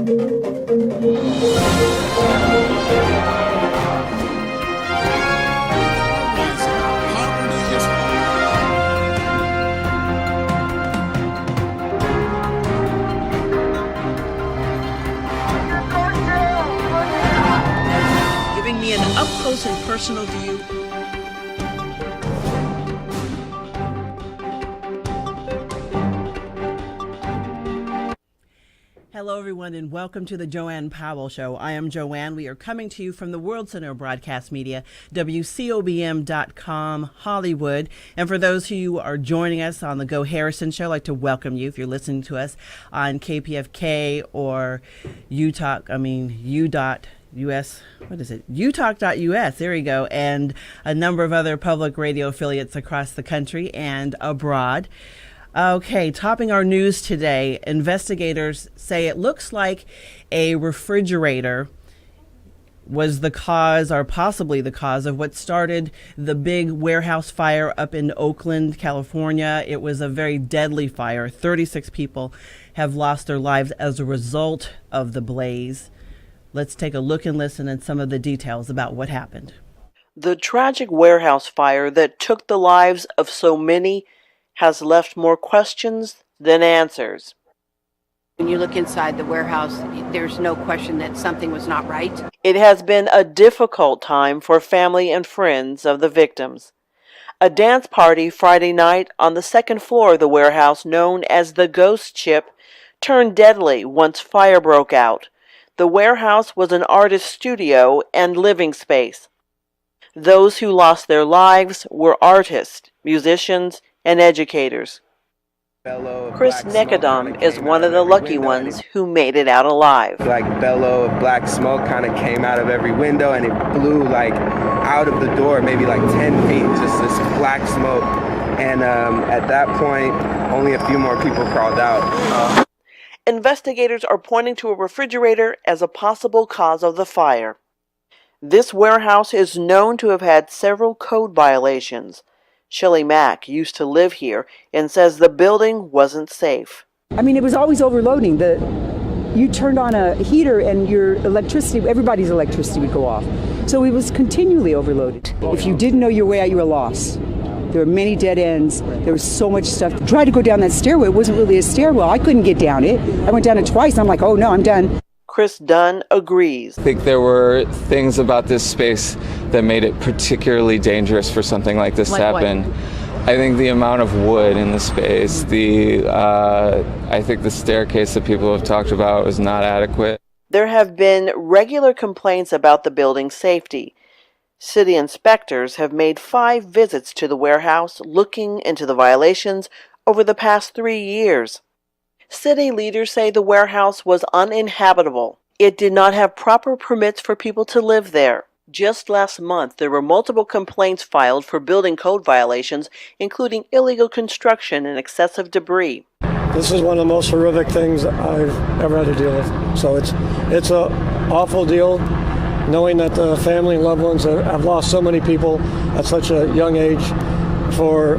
Giving me an up-close and personal view. Hello, everyone, and welcome to the JoAnne Powell Show. I am JoAnne. We are coming to you from the World Center of Broadcast Media, WCOBM.com, Hollywood. And for those of you who are joining us on the Go Harrison Show, I'd like to welcome you if you're listening to us on KPFK or U.US, what is it? utalk.us, there you go, and a number of other public radio affiliates across the country and abroad. Okay, topping our news today, investigators say it looks like a refrigerator was the cause, or possibly the cause, of what started the big warehouse fire up in Oakland, California. It was a very deadly fire. 36 people have lost their lives as a result of the blaze. Let's take a look and listen at some of the details about what happened. The tragic warehouse fire that took the lives of so many has left more questions than answers. When you look inside the warehouse, there's no question that something was not right. It has been a difficult time for family and friends of the victims. A dance party Friday night on the second floor of the warehouse, known as the Ghost Ship, turned deadly once fire broke out. The warehouse was an artist's studio and living space. Those who lost their lives were artists, musicians, and educators. Chris Nekadom is one of the lucky ones who made it out alive. Like bellow of black smoke kind of came out of every window, and it blew like out of the door, maybe like 10 feet, just this black smoke. And at that point, only a few more people crawled out. Investigators are pointing to a refrigerator as a possible cause of the fire. This warehouse is known to have had several code violations. Shelley Mack used to live here and says the building wasn't safe. I mean, it was always overloading. You turned on a heater and your electricity, everybody's electricity would go off. So it was continually overloaded. If you didn't know your way out, you were lost. There were many dead ends. There was so much stuff. Tried to go down that stairway. It wasn't really a stairwell. I couldn't get down it. I went down it twice. And I'm like, oh no, I'm done. Chris Dunn agrees. I think there were things about this space that made it particularly dangerous for something like this to happen. What? I think the amount of wood in the space, I think the staircase that people have talked about was not adequate. There have been regular complaints about the building's safety. City inspectors have made 5 visits to the warehouse looking into the violations over the past 3 years. City leaders say the warehouse was uninhabitable. It did not have proper permits for people to live there. Just last month, there were multiple complaints filed for building code violations, including illegal construction and excessive debris. This is one of the most horrific things I've ever had to deal with. So it's an awful deal, knowing that the family and loved ones have lost so many people at such a young age for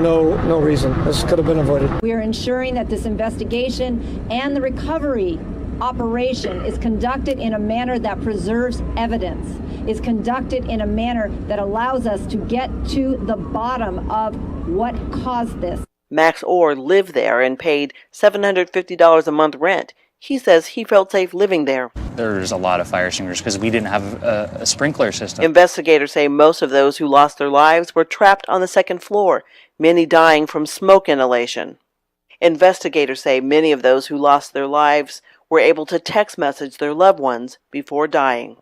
no reason. This could have been avoided. We are ensuring that this investigation and the recovery operation is conducted in a manner that preserves evidence, is conducted in a manner that allows us to get to the bottom of what caused this. Max Orr lived there and paid $750 a month rent. He says he felt safe living there. There's a lot of fire extinguishers because we didn't have a sprinkler system. Investigators say most of those who lost their lives were trapped on the second floor, many dying from smoke inhalation. Investigators say many of those who lost their lives were able to text message their loved ones before dying.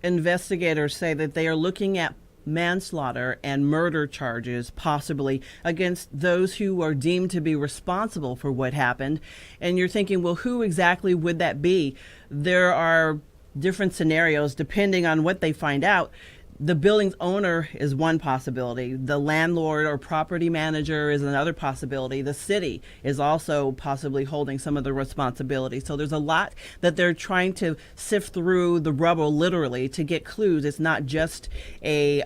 investigators say that they are looking at manslaughter and murder charges possibly against those who are deemed to be responsible for what happened. And you're thinking, well, who exactly would that be? There are different scenarios depending on what they find out. The building's owner is one possibility. The landlord or property manager is another possibility. The city is also possibly holding some of the responsibility. So there's a lot that they're trying to sift through the rubble, literally, to get clues. It's not just a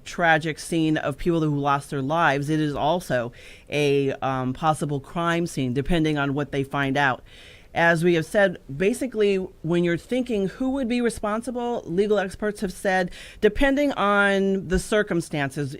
tragic scene of people who lost their lives. It is also a possible crime scene, depending on what they find out. As we have said, basically, when you're thinking who would be responsible, legal experts have said, depending on the circumstances,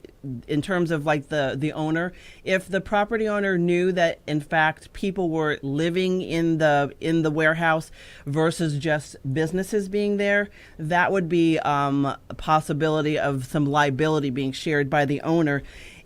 in terms of like the owner, if the property owner knew that in fact people were living in the warehouse versus just businesses being there, that would be a possibility of some liability being shared by the owner.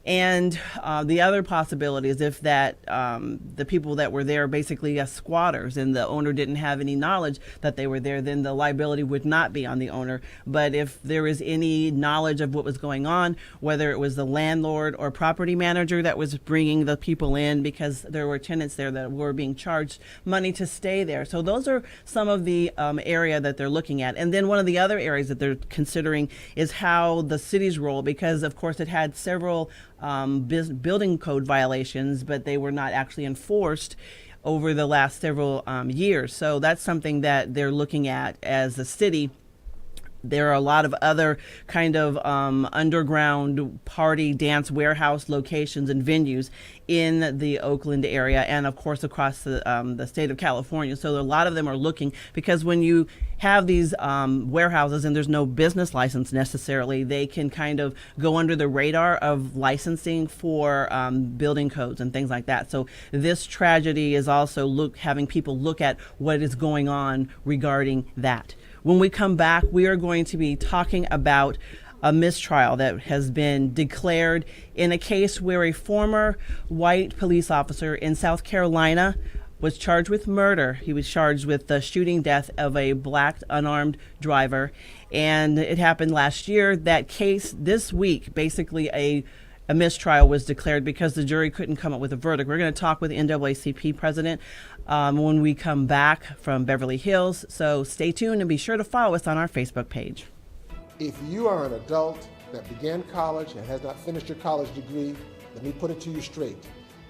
And the other possibility is if that the people that were there basically as squatters and the owner didn't have any knowledge that they were there, then the liability would not be on the owner. But if there is any knowledge of what was going on, whether it was the landlord or property manager that was bringing the people in because there were tenants there that were being charged money to stay there. So those are some of the area that they're looking at. And then one of the other areas that they're considering is how the city's role, because of course it had several building code violations, but they were not actually enforced over the last several years. So that's something that they're looking at as a city. There are a lot of other kind of underground party, dance, warehouse locations and venues in the Oakland area and, of course, across the state of California. So a lot of them are looking, because when you have these warehouses and there's no business license necessarily, they can kind of go under the radar of licensing for building codes and things like that. So this tragedy is also having people look at what is going on regarding that. When we come back, we are going to be talking about a mistrial that has been declared in a case where a former white police officer in South Carolina was charged with murder. He was charged with the shooting death of a black unarmed driver, and it happened last year. That case this week, basically a mistrial was declared because the jury couldn't come up with a verdict. We're going to talk with NAACP president when we come back from Beverly Hills. So stay tuned and be sure to follow us on our Facebook page. If you are an adult that began college and has not finished your college degree, let me put it to you straight.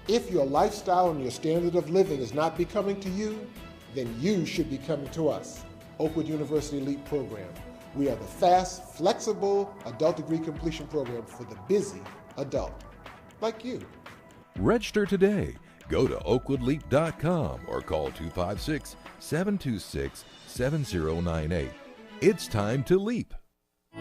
If your lifestyle and your standard of living is not becoming to you, then you should be coming to us, Oakwood University LEAP program. We are the fast, flexible adult degree completion program for the busy adult, like you. Register today. Go to oakwoodleap.com or call 256-726-7098. It's time to leap.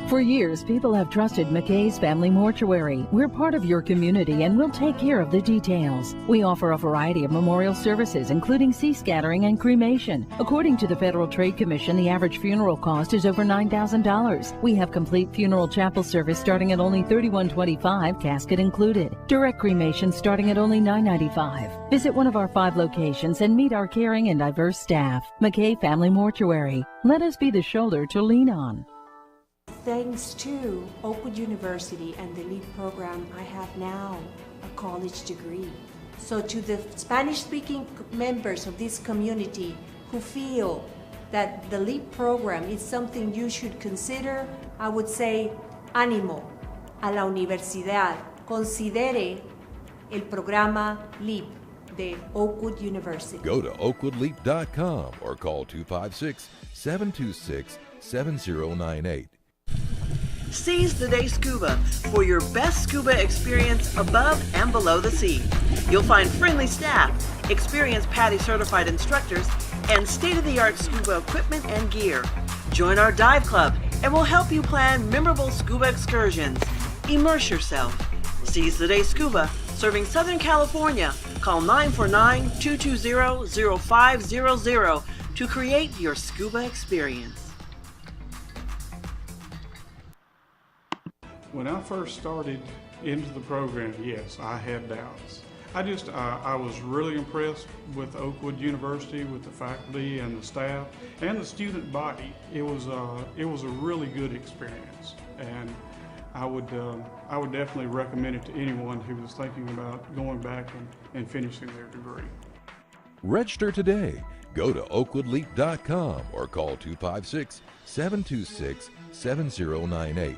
For years, people have trusted McKay's Family Mortuary. We're part of your community and we'll take care of the details. We offer a variety of memorial services, including sea scattering and cremation. According to the Federal Trade Commission, the average funeral cost is over $9,000. We have complete funeral chapel service starting at only $31.25, casket included. Direct cremation starting at only $9.95. Visit one of our 5 locations and meet our caring and diverse staff. McKay Family Mortuary. Let us be the shoulder to lean on. Thanks to Oakwood University and the LEAP program, I have now a college degree. So to the Spanish-speaking members of this community who feel that the LEAP program is something you should consider, I would say, ánimo a la universidad. Considere el programa LEAP de Oakwood University. Go to oakwoodleap.com or call 256-726-7098. Seize the Day Scuba for your best scuba experience above and below the sea. You'll find friendly staff, experienced PADI certified instructors, and state-of-the-art scuba equipment and gear. Join our dive club and we'll help you plan memorable scuba excursions. Immerse yourself. Seize the Day Scuba, serving Southern California. Call 949-220-0500 to create your scuba experience. When I first started into the program, yes, I had doubts. I was really impressed with Oakwood University, with the faculty and the staff and the student body. It was a really good experience, and I would definitely recommend it to anyone who was thinking about going back and finishing their degree. Register today. Go to oakwoodleap.com or call 256-726-7098.